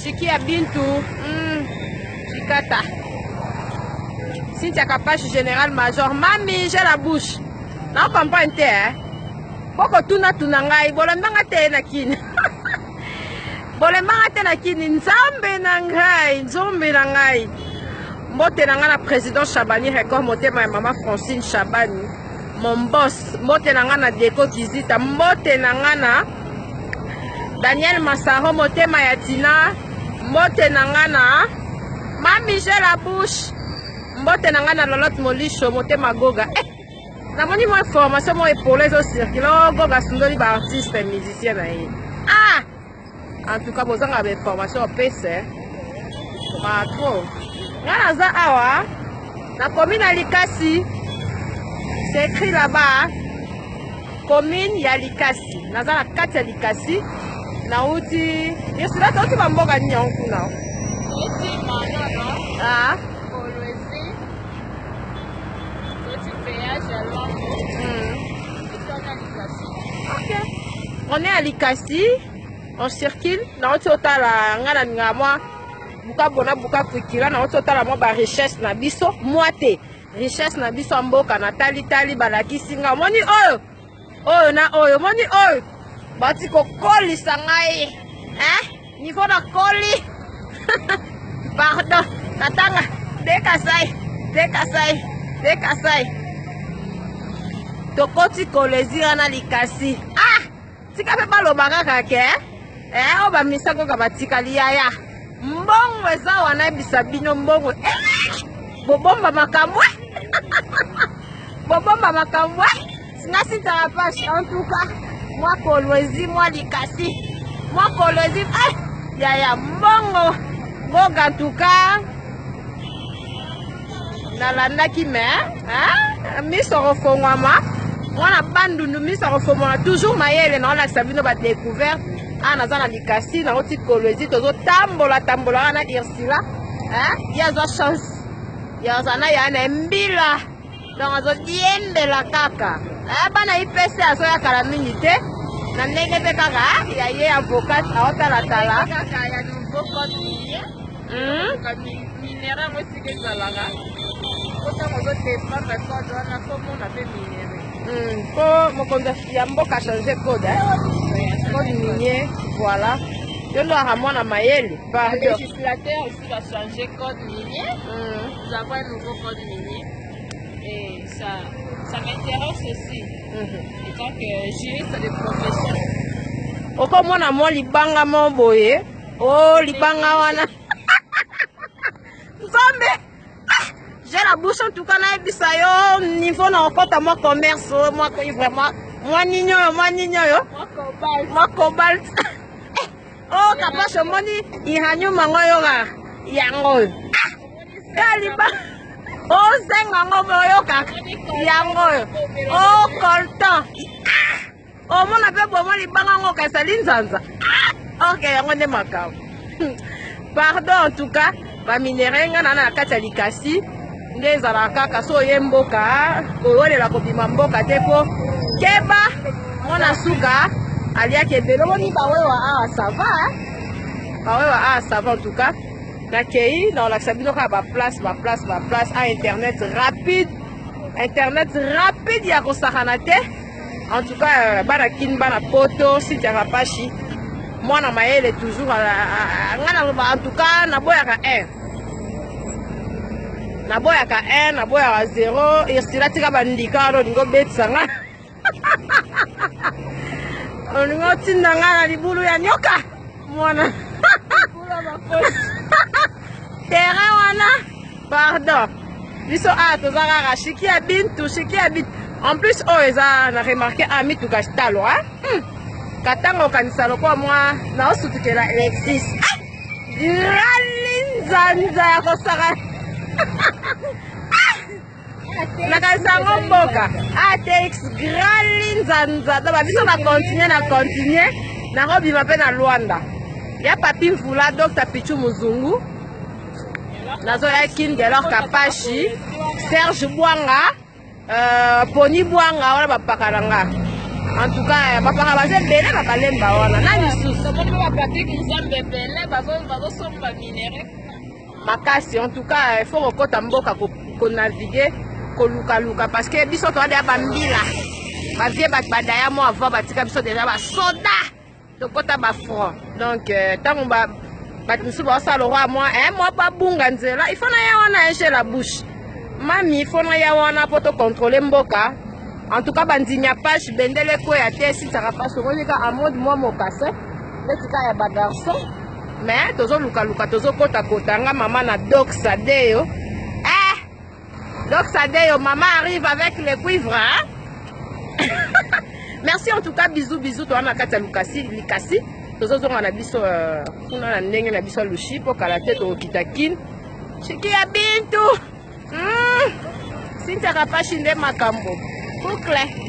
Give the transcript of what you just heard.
Chiki ya Bintu. Chikata. Cynthia Kapashi, général major. Mami, j'ai la bouche. Non, comprends te, hein? Boko tuna ngai. Bolembanga te na kini. Bolembanga te na kini. Nzambe na ngai. Nzombe na ngai. Mbote na nga na président Chabani record motema ya mama Francine Chabani. Mon boss. Mbote na nga na Deko Kizita. Mbote na nga na Daniel Masaro motema ya Tina. Mbote na nga na Mami j'ai la bouche. Mbote na nga na Lolotte Molisho motema Goga. Namoni mo information mo épaulé au circuit. Goga sundoli ba artiste et musicien na ye. En tout cas bozanga ba information au PC. Ma trop. Nga naza awa na commune ya Likasi. C'est écrit là-bas. Commune ya Likasi. Naza na kati ya Likasi. Na uti. Yesu la toti ba mboka ni yanku na. Eti manana. Ah. Kolwezi. Toti péage à Lombo. Ok. On est à Likasi. On circule. Na uti otala ngana ngamwa. Buka bona buka kwikira na ototala mo ba richesse na biso moite richesse na biso mboka na tali balakisi nga moni oyo na oyo moni oyo bati ko kolisa ngai niveau na koli pardon tatanga dekasai tokoti kolezira na Likasi tika pe balobaka kake o ba misako ka batikali yaya mbongo eza wana bisabino mbongo bobomba makambo singa Cynthia Kapashi en tout cas moi Kolwezi moi Likasi moi Kolwezi yaya mbongo Goga en tout cas nalandaki me misoro fongwama mwana bandundu misoro fongwama toujours mayele na ona sabino ba découverte naza na Likasi na oti Kolwezi tozo tambola na Irsila yaza chance yaza na yana mbila donc azo diendela kaka bana ipese aso ya kala mingi te na ndenge pe kaka ya ye avocat aotala tala kaka ya nouveau code minera mo sike zalanga kota mo te pas code wana komo na pe minere po mokonzi ya mboka changer code code minier voilà yondo akamwana mayele le législateur aussi va changer code minier nous avons un nouveau code minier et ça m'intéresse aussi en tant que juriste de profession okomona mo libanga mo boye libanga wana nzambe j'ai la bouche en tout cas na ebisa yo niveau na okota mo commerce moi vraiment moi nigno yo moi cobalt Kapashi moni ihanyu mango yoga yango kaliba zenga ngobo yoka yango coltan mona pe bomo libanga ngo kasali nzanza ok yango nde makabo pardon en tout cas ba minerenga na kati ya Likasi nde ezalaka kaka so ye mboka oyolela kobima mboka te po keba mona suka aliaki ebele boni bawewa ça va ça va en tout cas nakei na olakisa bino kaka baplace internet rapide ya kosakana te en tout cas bana kini bana poto Cynthia Kapashi mwana mayele toujours ngana en tout cas naboyaka 1 naboyaka 0 irsila tika bandika olingo betisanga olingo tinda nga na libulu ya nyoka mwana terrain wana pardon biso toza kaka Chiki ya Bintu en plus eza na remarqué mituka talo katanga okanisa lokwa mwa naosutukela Alexis rali nzanza ya kosaka nakanisa ngo mboka ATX grali nzanza to babiso na continue nakobima mpe na Luanda ya papi mvula Dr Pichu Muzungu nazoya Kingelor Kapashi Serge Bwanga Poni Bwanga wana bapakalanga En tout cas, papa va se belle, va parler bawana. Nani sous. Makasi, en tout cas, il faut reconnaître mboka ko naviguer, ko luka parce que biso to ada bambila. Ba vie ba badaya mo avant batika biso déjà ba soda. To kota ba front. Donc tant ba batusu ba ça le roi moi, moi pas bunga nzela, il faut na ya wana encher la bouche. Mami, il faut na ya wana pour te contrôler mboka. En tout cas, bandinya page bendele ko ya te si ça va pas se revenir en mode moi mon casse. Petit ya ba garçon. Mais tozo luka tozo kota nga maman na Doxa Deo. Doxa Deo, maman arrive avec les cuivres. Hein? Merci en tout cas, bisous toi na kata likasi. Tozo zonga na biso kuna na ndenge na biso lushi po kala tete o kitakin. Chiki ya bintu. Sinta kapashi nde makambo. Boucle.